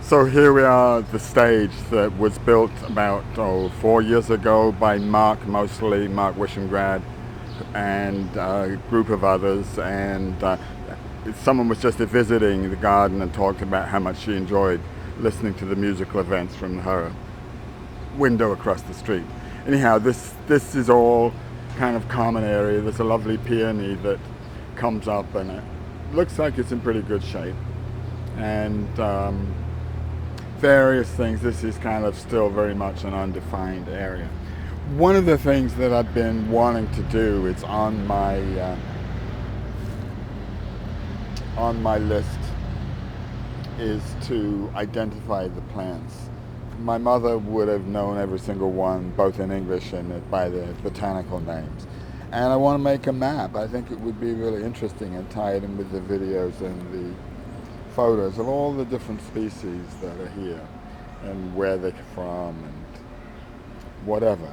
So here we are at the stage that was built about 4 years ago by mostly Mark Wishamgrad, and a group of others. And someone was just visiting the garden and talked about how much she enjoyed listening to the musical events from her window across the street. Anyhow, this is all kind of common area. There's a lovely peony that comes up, and it looks like it's in pretty good shape. And various things. This is kind of still very much an undefined area. One of the things that I've been wanting to do is on my list is to identify the plants. My mother would have known every single one, both in English and by the botanical names. And I want to make a map. I think it would be really interesting and tie it in with the videos and the photos of all the different species that are here and where they're from and whatever.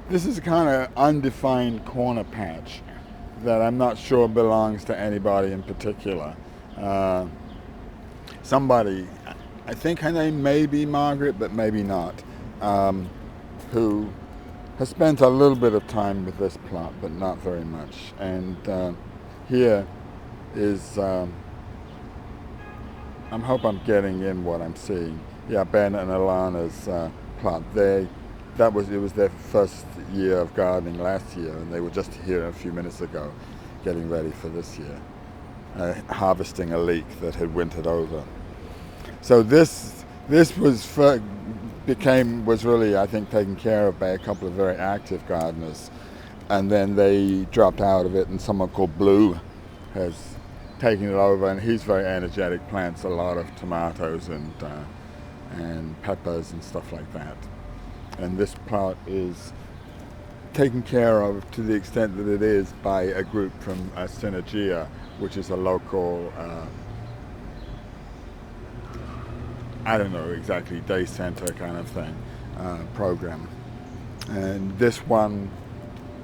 This is a kind of undefined corner patch that I'm not sure belongs to anybody in particular. Somebody, I think her name may be Margaret, but maybe not, who has spent a little bit of time with this plot, but not very much. And here is, I hope I'm getting in what I'm seeing. Yeah, Ben and Alana's plot. It was their first year of gardening last year, and they were just here a few minutes ago, getting ready for this year, harvesting a leek that had wintered over. So this was really, I think, taken care of by a couple of very active gardeners, and then they dropped out of it, and someone called Blue has taken it over, and he's very energetic, plants a lot of tomatoes and peppers and stuff like that. And this plot is taken care of to the extent that it is by a group from Synergia, which is a local, I don't know exactly, day center kind of thing, program. And this one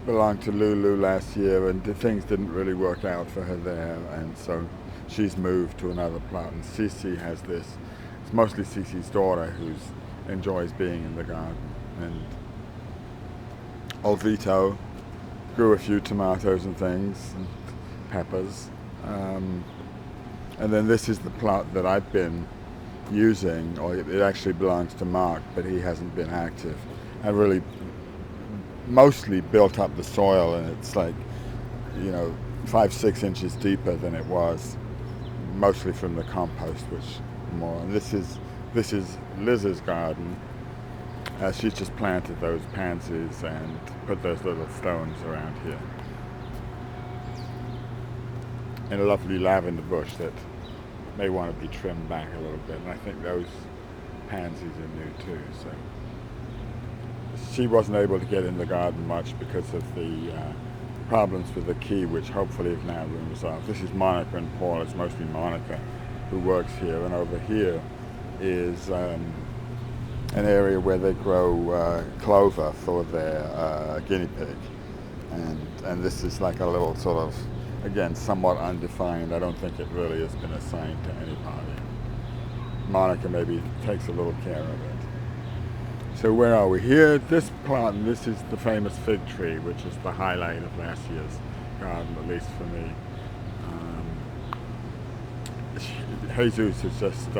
belonged to Lulu last year, and things didn't really work out for her there, and so she's moved to another plot. And Cece has this. It's mostly Cece's daughter who enjoys being in the garden. And Olvito grew a few tomatoes and things, and peppers. And then this is the plot that I've been using, or it actually belongs to Mark, but he hasn't been active. I really mostly built up the soil, and it's like, 5-6 inches deeper than it was, mostly from the compost, which more. And this is Liz's garden. She's just planted those pansies and put those little stones around here, and a lovely lavender bush that may want to be trimmed back a little bit. And I think those pansies are new too. So she wasn't able to get in the garden much because of the problems with the key, which hopefully have now been resolved. This is Monica and Paul. It's mostly Monica who works here, and over here is an area where they grow clover for their guinea pig, and this is like a little sort of, again, somewhat undefined. I don't think it really has been assigned to anybody. Monica maybe takes a little care of it. So where are we? Here, this plot, and this is the famous fig tree, which is the highlight of last year's garden, at least for me. Jesus has just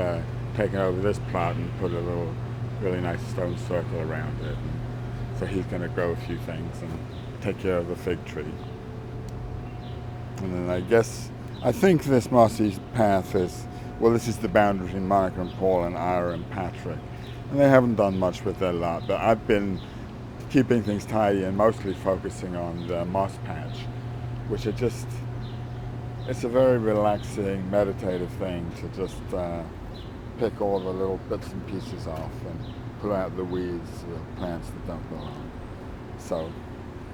taken over this plot and put a little really nice stone circle around it. And so he's going to grow a few things and take care of the fig tree. And then I think this mossy path is, well, this is the boundary between Monica and Paul and Ira and Patrick. And they haven't done much with their lot, but I've been keeping things tidy and mostly focusing on the moss patch, which it's a very relaxing, meditative thing to just pick all the little bits and pieces off and pull out the weeds, the plants that don't belong. So,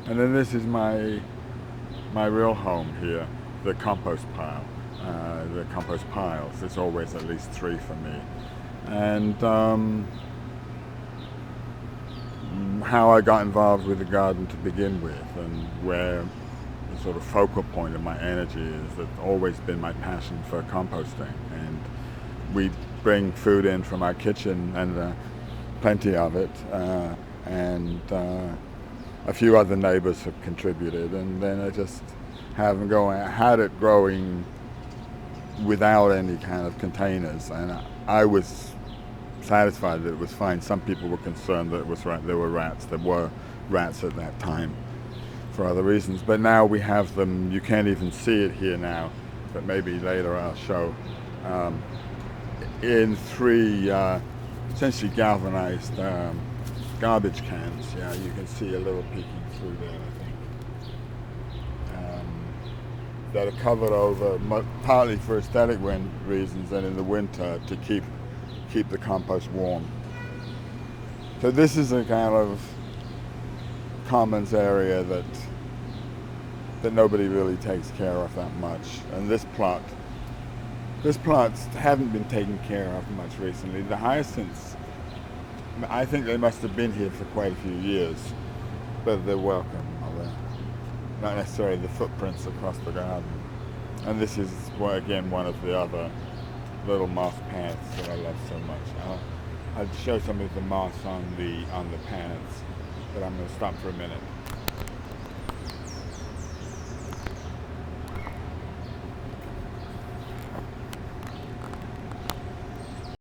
and then this is my real home here, the compost pile, the compost piles. There's always at least 3 for me. And how I got involved with the garden to begin with, and where the sort of focal point of my energy is, that's always been my passion for composting and we bring food in from our kitchen, and plenty of it, and a few other neighbors have contributed, and then I just had it growing without any kind of containers, and I was satisfied that it was fine. Some people were concerned that there were rats. There were rats at that time for other reasons, but now we have them. You can't even see it here now, but maybe later I'll show, in 3 essentially galvanized garbage cans. Yeah, you can see a little peeking through there, I think. That are covered over, partly for aesthetic reasons, and in the winter to keep the compost warm. So this is a kind of commons area that nobody really takes care of that much. And this plants haven't been taken care of much recently. The hyacinths, I think they must have been here for quite a few years, but they're welcome. Not necessarily the footprints across the garden. And this is, again, one of the other little moss paths that I love so much. I'll show some of the moss on the paths, but I'm going to stop for a minute.